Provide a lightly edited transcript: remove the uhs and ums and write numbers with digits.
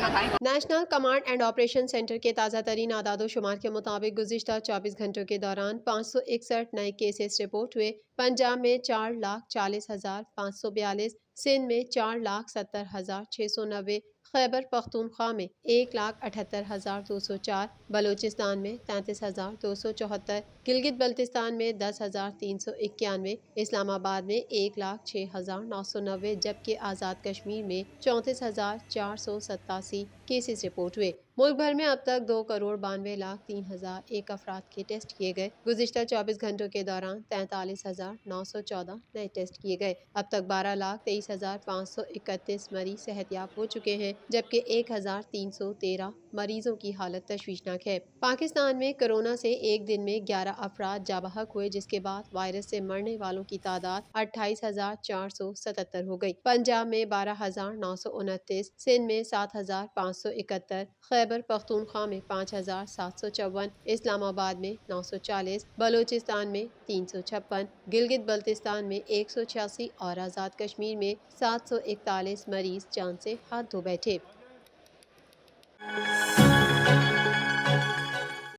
National command and operation centre کے تازہ ترین اعداد و شمار کے مطابق گزشتہ 24 گھنٹوں کے دوران 561 نئے کیسز رپورٹ ہوئے۔ پنجاب میں 4,40,542، سندھ میں 4,70,690، خیبر پختونخوا میں 1,78,204، بلوچستان میں 33,274، گلگت بلتستان میں 10,391، اسلام آباد میں 1,06,990، جبکہ آزاد کشمیر میں 34,487 کیسز رپورٹ ہوئے۔ ملک بھر میں اب تک 2,92,03,001 افراد کے ٹیسٹ کیے گئے۔ گزشتہ 24 گھنٹوں کے دوران 43,914 نئے ٹیسٹ کیے گئے۔ اب تک 12,23,531 مریض صحت یاب ہو چکے ہیں، جبکہ 1,313 مریضوں کی حالت تشویشناک ہے۔ پاکستان میں کورونا سے ایک دن میں 11 افراد جاں بحق ہوئے، جس کے بعد وائرس سے مرنے والوں کی تعداد 28,477 ہو گئی۔ پنجاب میں 12,929، سندھ میں 7,571، خیبر پختونخوا میں 5,754، اسلام آباد میں 940، بلوچستان میں 356، گلگت بلتستان میں 186 اور آزاد کشمیر میں 741 مریض جان سے ہاتھ دھو بیٹھے۔